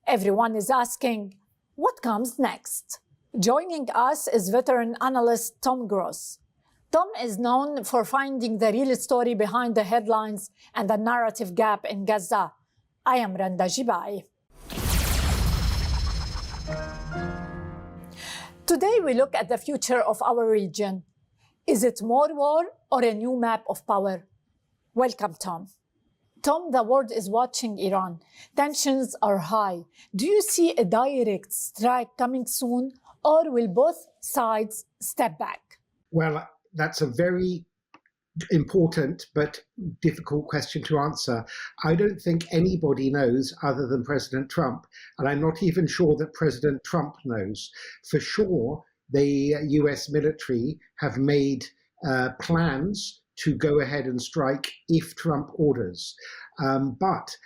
Everyone is asking, what comes next? Joining us is veteran analyst Tom Gross. Tom is known for finding the real story behind the headlines and the narrative gap in Gaza. I am Randa Jibai. Today we look at the future of our region. Is it more war or a new map of power? Welcome, Tom. Tom, the world is watching Iran. Tensions are high. Do you see a direct strike coming soon, or will both sides step back? Well, that's a very important but difficult question to answer. I don't think anybody knows other than President Trump, and I'm not even sure that President Trump knows. For sure, the US military have made plans to go ahead and strike if Trump orders. But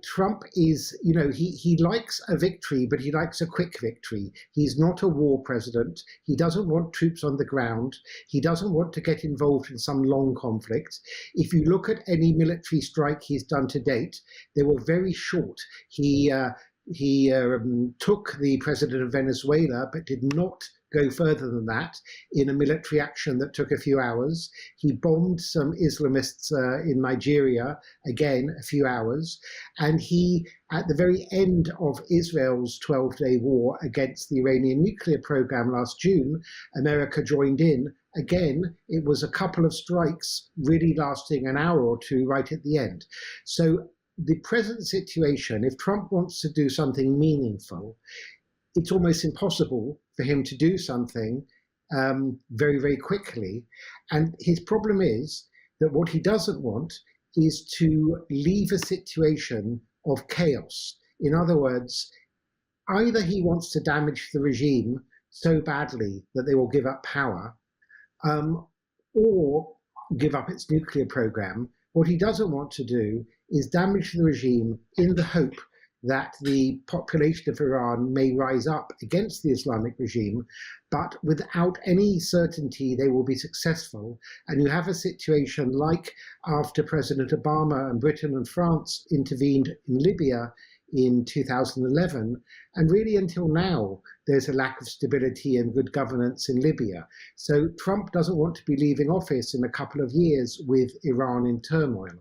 Trump is, he likes a victory, but he likes a quick victory. He's not a war president. He doesn't want troops on the ground. He doesn't want to get involved in some long conflict. If you look at any military strike he's done to date, they were very short. He took the president of Venezuela, but did not go further than that in a military action that took a few hours. He bombed some Islamists in Nigeria, again, a few hours. And he, at the very end of Israel's 12-day war against the Iranian nuclear program last June, America joined in. Again, it was a couple of strikes really lasting an hour or two right at the end. So the present situation, if Trump wants to do something meaningful, it's almost impossible for him to do something very, very quickly. And his problem is that what he doesn't want is to leave a situation of chaos. In other words, either he wants to damage the regime so badly that they will give up power, or give up its nuclear program. What he doesn't want to do is damage the regime in the hope that the population of Iran may rise up against the Islamic regime, but without any certainty they will be successful. And you have a situation like after President Obama and Britain and France intervened in Libya in 2011, and really until now there's a lack of stability and good governance in Libya. So Trump doesn't want to be leaving office in a couple of years with Iran in turmoil.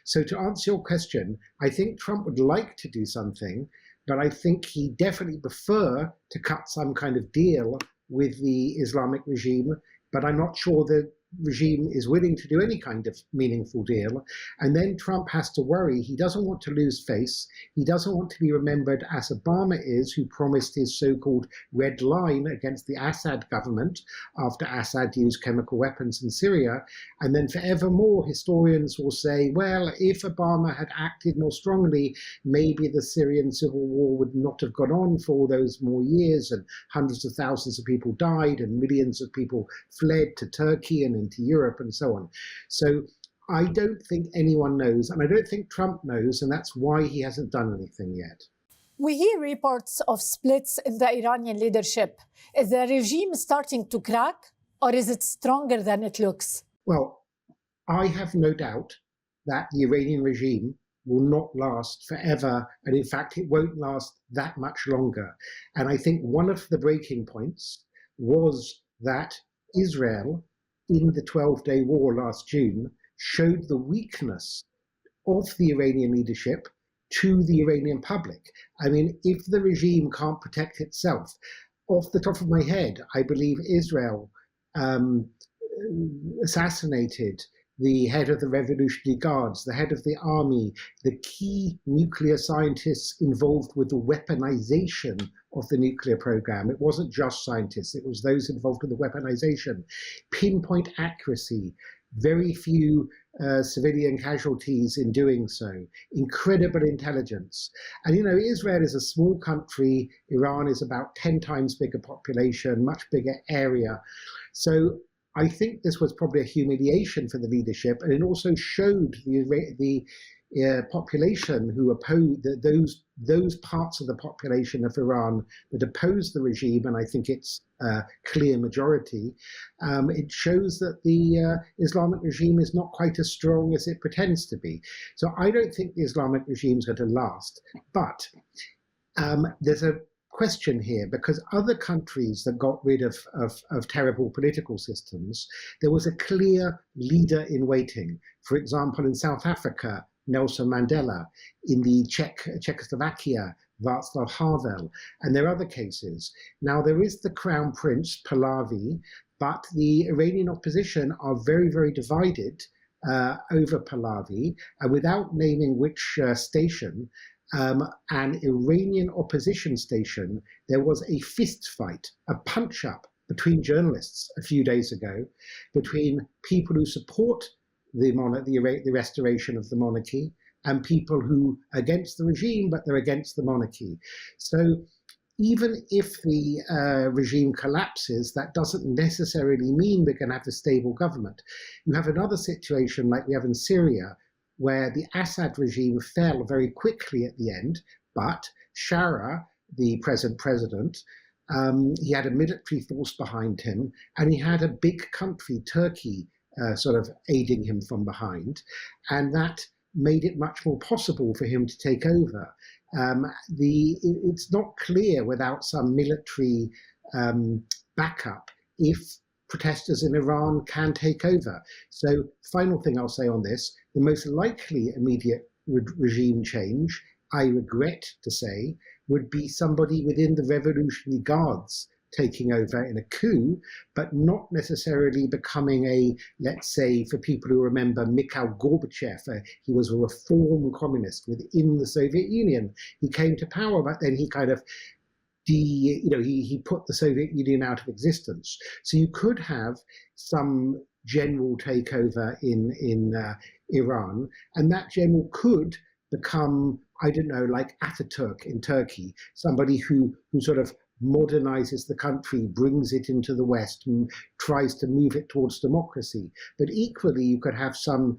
So to answer your question, I think Trump would like to do something, but I think he definitely prefer to cut some kind of deal with the Islamic regime, but I'm not sure the regime is willing to do any kind of meaningful deal. And then Trump has to worry. He doesn't want to lose face. He doesn't want to be remembered as Obama is, who promised his so-called red line against the Assad government after Assad used chemical weapons in Syria. And then forevermore, historians will say, well, if Obama had acted more strongly, maybe the Syrian civil war would not have gone on for all those more years, and hundreds of thousands of people died and millions of people fled to Turkey and into Europe and so on. So I don't think anyone knows, and I don't think Trump knows, and that's why he hasn't done anything yet. We hear reports of splits in the Iranian leadership. Is the regime starting to crack, or is it stronger than it looks? Well, I have no doubt that the Iranian regime will not last forever, and in fact it won't last that much longer. And I think one of the breaking points was that Israel, in the 12-day war last June, showed the weakness of the Iranian leadership to the Iranian public. I mean, if the regime can't protect itself, off the top of my head, I believe Israel assassinated the head of the Revolutionary Guards, the head of the army, the key nuclear scientists involved with the weaponization of the nuclear program. It wasn't just scientists, it was those involved with the weaponization. Pinpoint accuracy, very few civilian casualties in doing so, incredible intelligence. And Israel is a small country, Iran is about 10 times bigger population, much bigger area. So I think this was probably a humiliation for the leadership, and it also showed the population who oppose those parts of the population of Iran that oppose the regime, and I think it's a clear majority, it shows that the Islamic regime is not quite as strong as it pretends to be. So I don't think the Islamic regime is going to last. But there's a question here, because other countries that got rid of terrible political systems, there was a clear leader in waiting. For example, in South Africa, Nelson Mandela; in the Czechoslovakia, Václav Havel, and there are other cases. Now, there is the Crown Prince, Pahlavi, but the Iranian opposition are very, very divided over Pahlavi, and without naming which station, an Iranian opposition station, there was a fist fight, a punch-up between journalists a few days ago, between people who support the restoration of the monarchy and people who are against the regime, but they're against the monarchy. So even if the regime collapses, that doesn't necessarily mean we're going to have a stable government. You have another situation like we have in Syria, where the Assad regime fell very quickly at the end, but Hurra, the present president, he had a military force behind him, and he had a big country, Turkey, sort of aiding him from behind, and that made it much more possible for him to take over. It's not clear without some military backup if protesters in Iran can take over. So, final thing I'll say on this, the most likely immediate regime change, I regret to say, would be somebody within the Revolutionary Guards taking over in a coup, but not necessarily becoming a, let's say, for people who remember Mikhail Gorbachev, he was a reform communist within the Soviet Union. He came to power, but then he kind of he put the Soviet Union out of existence. So you could have some general takeover in Iran, and that general could become, I don't know, like Ataturk in Turkey, somebody who sort of modernizes the country, brings it into the West, and tries to move it towards democracy. But equally, you could have some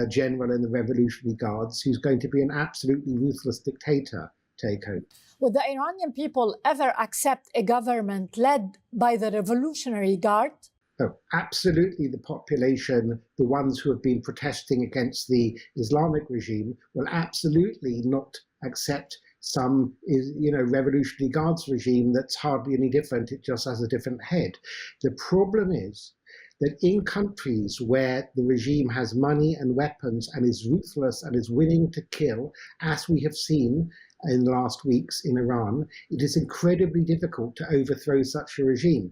general in the Revolutionary Guards who's going to be an absolutely ruthless dictator take over. Would the Iranian people ever accept a government led by the Revolutionary Guard? Oh, absolutely. The population, the ones who have been protesting against the Islamic regime, will absolutely not accept some Revolutionary Guards regime that's hardly any different. It just has a different head. The problem is that in countries where the regime has money and weapons and is ruthless and is willing to kill, as we have seen in the last weeks in Iran, it is incredibly difficult to overthrow such a regime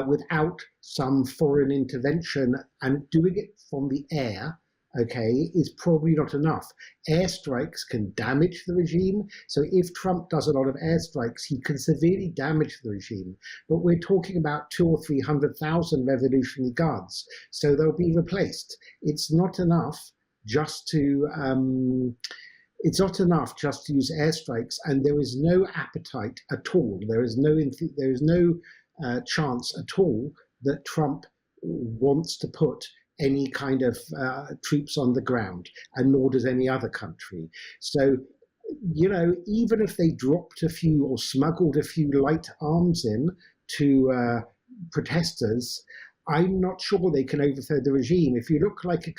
without some foreign intervention, and doing it from the air, okay, is probably not enough. Airstrikes can damage the regime. So if Trump does a lot of airstrikes, he can severely damage the regime. But we're talking about 200,000 or 300,000 Revolutionary Guards. So they'll be replaced. It's not enough just to use airstrikes, and there is no appetite at all. There is no chance at all that Trump wants to put any kind of troops on the ground, and nor does any other country. So, even if they dropped a few or smuggled a few light arms in to protesters, I'm not sure they can overthrow the regime. If you look like a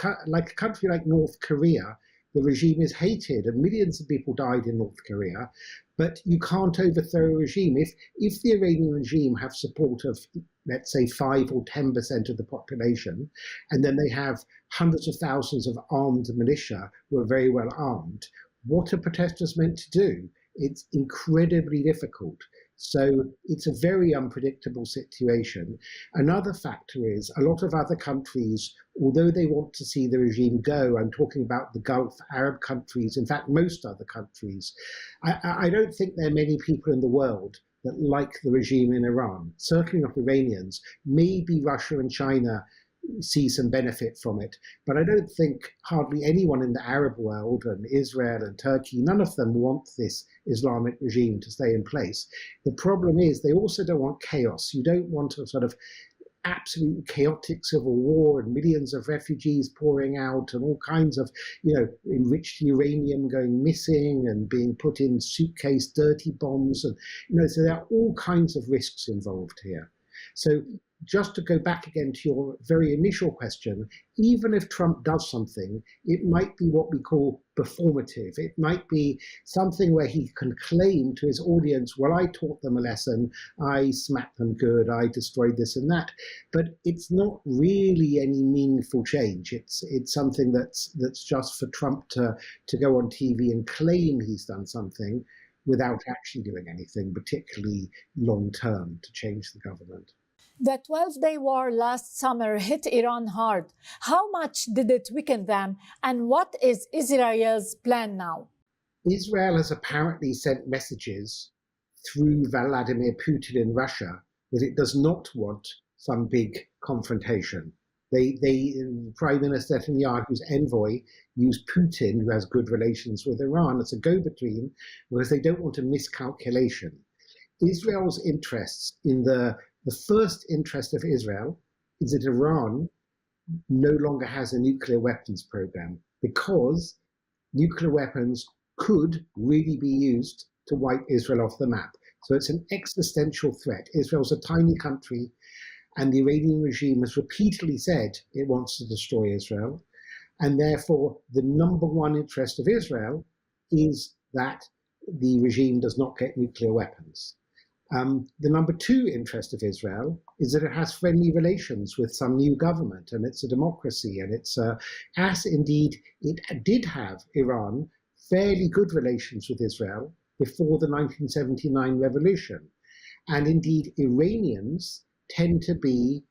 country like North Korea, the regime is hated and millions of people died in North Korea, but you can't overthrow a regime. If the Iranian regime have support of, let's say, 5 or 10% of the population, and then they have hundreds of thousands of armed militia who are very well armed, what are protesters meant to do? It's incredibly difficult. So it's a very unpredictable situation. Another factor is a lot of other countries, although they want to see the regime go, I'm talking about the Gulf Arab countries, in fact, most other countries, I don't think there are many people in the world that like the regime in Iran, certainly not Iranians. Maybe Russia and China see some benefit from it, but I don't think hardly anyone in the Arab world, and Israel and Turkey, none of them want this Islamic regime to stay in place. The problem is they also don't want chaos. You don't want a sort of absolutely chaotic civil war and millions of refugees pouring out and all kinds of, enriched uranium going missing and being put in suitcase dirty bombs. And, so there are all kinds of risks involved here. So just to go back again to your very initial question, even if Trump does something, it might be what we call performative. It might be something where he can claim to his audience, well, I taught them a lesson, I smacked them good, I destroyed this and that. But it's not really any meaningful change. It's something that's just for Trump to go on TV and claim he's done something without actually doing anything, particularly long term, to change the government. The 12-day war last summer hit Iran hard. How much did it weaken them, and what is Israel's plan now? Israel has apparently sent messages through Vladimir Putin in Russia that it does not want some big confrontation. Prime Minister Netanyahu's envoy used Putin, who has good relations with Iran, as a go-between because they don't want a miscalculation. Israel's interests in the first interest of Israel is that Iran no longer has a nuclear weapons program, because nuclear weapons could really be used to wipe Israel off the map. So it's an existential threat. Israel's a tiny country, and the Iranian regime has repeatedly said it wants to destroy Israel. And therefore, the number one interest of Israel is that the regime does not get nuclear weapons. The number two interest of Israel is that it has friendly relations with some new government, and it's a democracy, and it's as indeed it did have, Iran, fairly good relations with Israel before the 1979 revolution. And indeed, Iranians tend to be,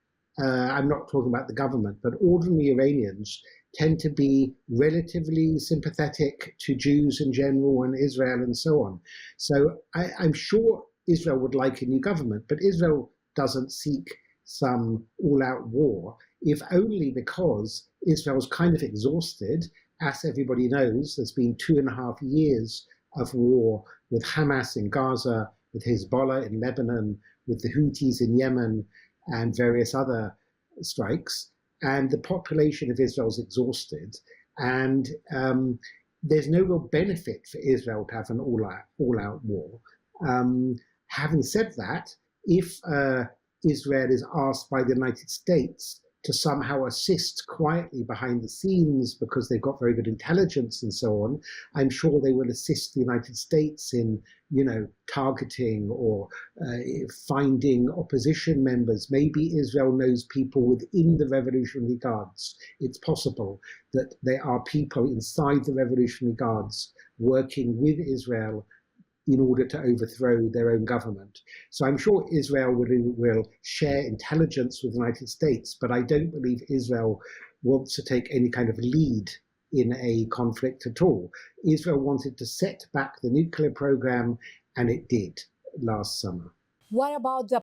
I'm not talking about the government, but ordinary Iranians tend to be relatively sympathetic to Jews in general and Israel and so on. So I'm sure Israel would like a new government, but Israel doesn't seek some all-out war, if only because Israel's kind of exhausted. As everybody knows, there's been 2.5 years of war with Hamas in Gaza, with Hezbollah in Lebanon, with the Houthis in Yemen, and various other strikes. And the population of Israel is exhausted. And there's no real benefit for Israel to have an all-out war. Having said that, if Israel is asked by the United States to somehow assist quietly behind the scenes because they've got very good intelligence and so on, I'm sure they will assist the United States in, targeting or finding opposition members. Maybe Israel knows people within the Revolutionary Guards. It's possible that there are people inside the Revolutionary Guards working with Israel in order to overthrow their own government. So I'm sure Israel will share intelligence with the United States, but I don't believe Israel wants to take any kind of lead in a conflict at all. Israel wanted to set back the nuclear program, and it did last summer. What about the